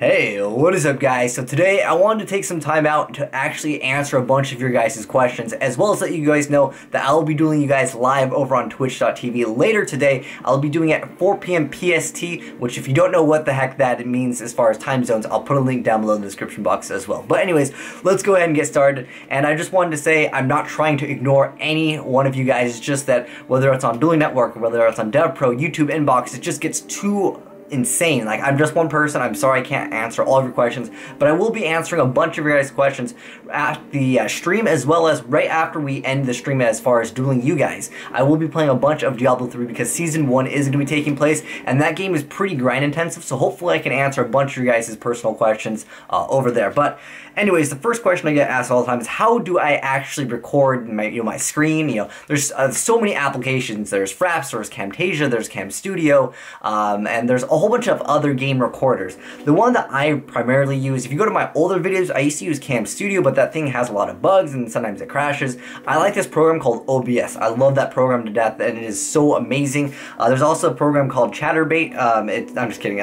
Hey, what is up guys? So today I wanted to take some time out to actually answer a bunch of your guys' questions, as well as let you guys know that I will be doing you guys live over on twitch.tv later today. I'll be doing it at 4 p.m. PST, which if you don't know what the heck that means as far as time zones, I'll put a link down below in the description box as well. But anyways, let's go ahead and get started. And I just wanted to say I'm not trying to ignore any one of you guys. It's just that whether it's on Duel Network, or whether it's on DevPro, YouTube inbox, it just gets too insane. Like, I'm just one person. I'm sorry I can't answer all of your questions, but I will be answering a bunch of your guys' questions at the stream, as well as right after we end the stream as far as dueling you guys. I will be playing a bunch of Diablo 3 because Season 1 is going to be taking place, and that game is pretty grind intensive, so hopefully I can answer a bunch of your guys' personal questions over there. But anyways, the first question I get asked all the time is how do I actually record my, my screen? There's so many applications. There's Fraps, there's Camtasia, there's Camstudio, and there's a whole bunch of other game recorders. The one that I primarily use, if you go to my older videos, I used to use Camstudio, but that thing has a lot of bugs and sometimes it crashes. I like this program called OBS. I love that program to death, and it is so amazing. There's also a program called Chatterbait. I'm just kidding.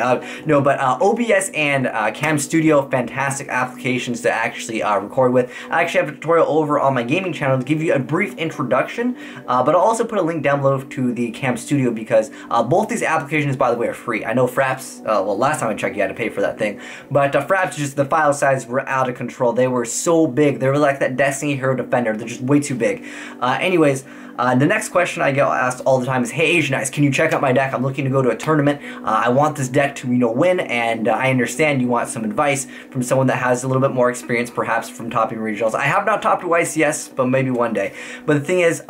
No, but OBS and Camstudio, fantastic applications to actually record with. I actually have a tutorial over on my gaming channel to give you a brief introduction, but I'll also put a link down below to the Camstudio because both these applications, by the way, are free. I know Fraps, well, last time I checked you had to pay for that thing, but Fraps, just the file size were out of control. They were so big. They were like that Destiny Hero Defender. They're just way too big. Anyways, the next question I get asked all the time is, hey AznEyes, can you check out my deck? I'm looking to go to a tournament. I want this deck to, win, and I understand you want some advice from someone that has a little bit more experience, perhaps from topping regionals. I have not topped twice, yes, but maybe one day. But the thing is,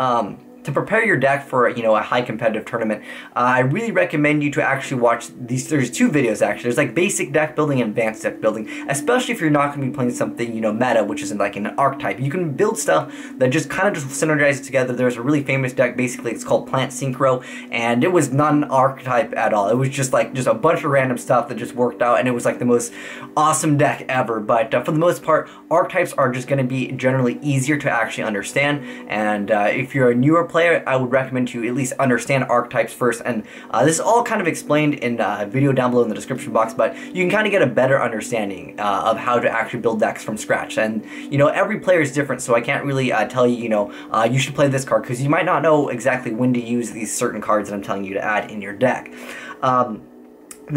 to prepare your deck for a high competitive tournament, I really recommend you to actually watch these. There's two videos actually. There's like basic deck building and advanced deck building, especially if you're not going to be playing something meta, which is like an archetype. You can build stuff that just kind of just synergizes together. There's a really famous deck, basically it's called Plant Synchro, and it was not an archetype at all. It was just like a bunch of random stuff that just worked out, and it was like the most awesome deck ever. But for the most part, archetypes are just going to be generally easier to actually understand, and if you're a newer player, I would recommend you at least understand archetypes first, and this is all kind of explained in a video down below in the description box, but you can kind of get a better understanding of how to actually build decks from scratch. And every player is different, so I can't really tell you, you should play this card, because you might not know exactly when to use these certain cards that I'm telling you to add in your deck. The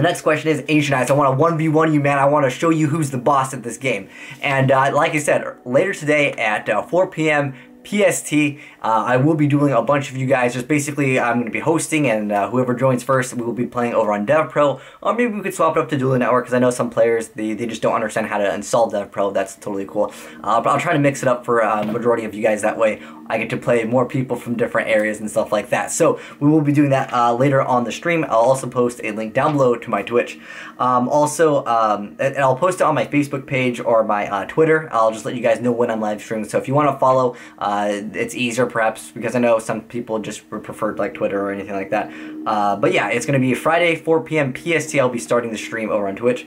next question is, AznEyes, I want to 1v1 you, man. I want to show you who's the boss at this game. And like I said, later today at 4 p.m. PST, I will be doing a bunch of you guys. Just basically, I'm going to be hosting, and whoever joins first, we will be playing over on DevPro, or maybe we could swap it up to Duel Network, because I know some players, they just don't understand how to install DevPro. That's totally cool. But I'll try to mix it up for majority of you guys. That way, I get to play more people from different areas and stuff like that. So we will be doing that later on the stream. I'll also post a link down below to my Twitch. And I'll post it on my Facebook page or my Twitter. I'll just let you guys know when I'm live streaming. So if you want to follow, it's easier perhaps, because I know some people just prefer like Twitter or anything like that. But yeah, it's going to be Friday, 4 p.m. PST. I'll be starting the stream over on Twitch.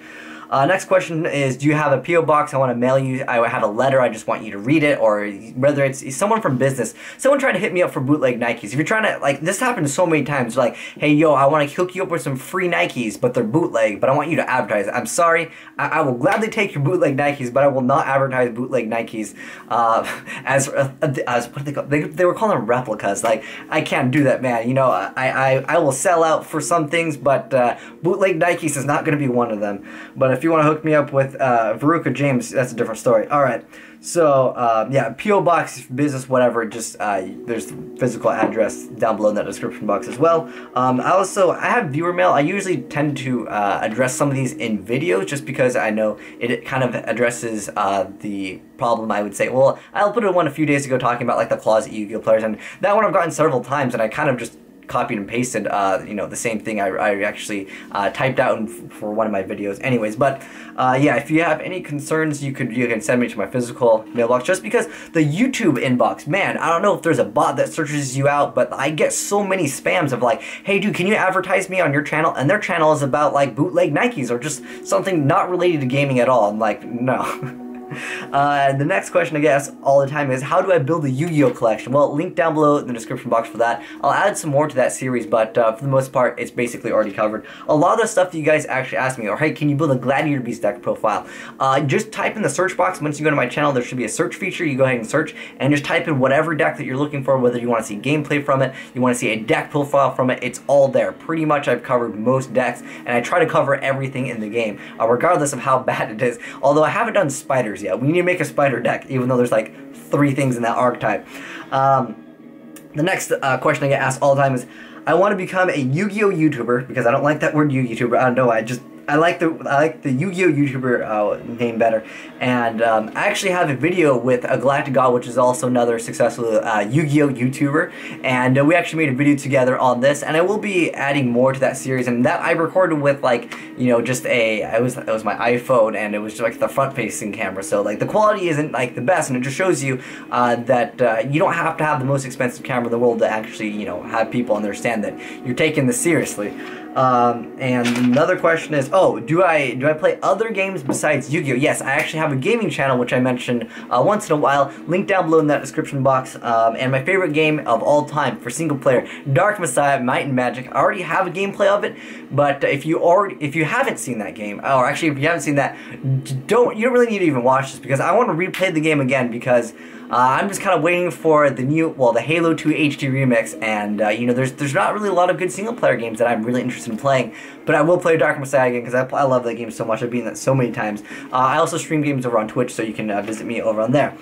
Next question is, do you have a P.O Box? I want to mail you. I have a letter. I just want you to read it. Or whether it's someone from business, someone trying to hit me up for bootleg Nikes. If you're trying to, like, this happens so many times. Like, hey, yo, I want to hook you up with some free Nikes, but they're bootleg, but I want you to advertise. I'm sorry. I will gladly take your bootleg Nikes, but I will not advertise bootleg Nikes as what do they call? They were calling them replicas. Like, I can't do that, man. I will sell out for some things, but bootleg Nikes is not going to be one of them. But if you want to hook me up with Veruca James, that's a different story. Alright, so yeah, P.O Box, business, whatever, just there's the physical address down below in that description box as well. I have viewer mail. I usually tend to address some of these in videos, just because I know it kind of addresses the problem, I would say. Well, I'll put one a few days ago talking about like the closet Yu-Gi-Oh players, and that one I've gotten several times, and I kind of just copied and pasted the same thing I actually typed out for one of my videos anyways. But yeah, if you have any concerns, you can send me to my physical mailbox, just because the YouTube inbox, man, I don't know if there's a bot that searches you out, but I get so many spams of like, hey dude, can you advertise me on your channel? And their channel is about like bootleg Nikes or just something not related to gaming at all. I'm like, no. The next question I get asked all the time is, how do I build a Yu-Gi-Oh collection? Well, link down below in the description box for that. I'll add some more to that series, but for the most part, it's basically already covered. A lot of the stuff that you guys actually asked me, or hey, can you build a Gladiator Beast deck profile? Just type in the search box. Once you go to my channel, there should be a search feature. You go ahead and search, and just type in whatever deck that you're looking for, whether you want to see gameplay from it, you want to see a deck profile from it, it's all there. Pretty much I've covered most decks, and I try to cover everything in the game, regardless of how bad it is. Although I haven't done spiders yet. We need to make a spider deck, even though there's like 3 things in that archetype. The next question I get asked all the time is, I want to become a Yu-Gi-Oh YouTuber, because I don't like that word YouTuber. I don't know, I like the Yugioh Youtuber name better, and I actually have a video with a Galactic God, which is also another successful Yu-Gi-Oh YouTuber, and we actually made a video together on this, and I will be adding more to that series. And that I recorded with, like, you know, just it was my iPhone, and it was just like the front-facing camera, so like the quality isn't like the best, and it just shows you that you don't have to have the most expensive camera in the world to actually, you know, have people understand that you're taking this seriously. And another question is, oh, do I play other games besides Yu-Gi-Oh? Yes, I actually have a gaming channel, which I mention once in a while. Link down below in that description box. And my favorite game of all time for single player, Dark Messiah, Might and Magic. I already have a gameplay of it, but if you haven't seen that game, or actually if you haven't seen that, you don't really need to even watch this, because I want to replay the game again, because I'm just kind of waiting for the the Halo 2 HD remix, and you know, there's not really a lot of good single player games that I'm really interested in playing, but I will play Dark Messiah again, because I love that game so much. I've beaten that so many times. I also stream games over on Twitch, so you can visit me over on there.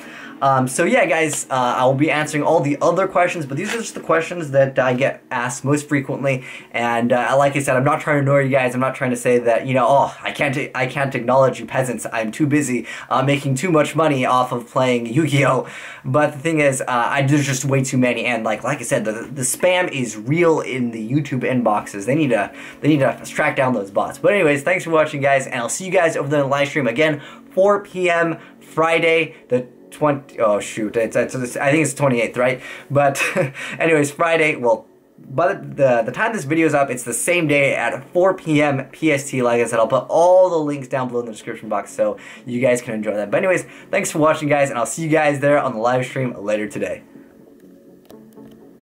So yeah, guys, I will be answering all the other questions, but these are just the questions that I get asked most frequently. And like I said, I'm not trying to annoy you guys. I'm not trying to say that, you know, oh, I can't acknowledge you peasants. I'm too busy making too much money off of playing Yu-Gi-Oh. But the thing is, there's just way too many, and like I said, the spam is real in the YouTube inboxes. They need to track down those bots. But anyways, thanks for watching, guys, and I'll see you guys over there in the live stream again, 4 p.m. Friday the 20. Oh shoot, I think it's 28th, right? But anyways, Friday. Well, by the time this video is up, it's the same day at 4 p.m. PST. Like I said, I'll put all the links down below in the description box so you guys can enjoy that. But anyways, thanks for watching, guys, and I'll see you guys there on the live stream later today.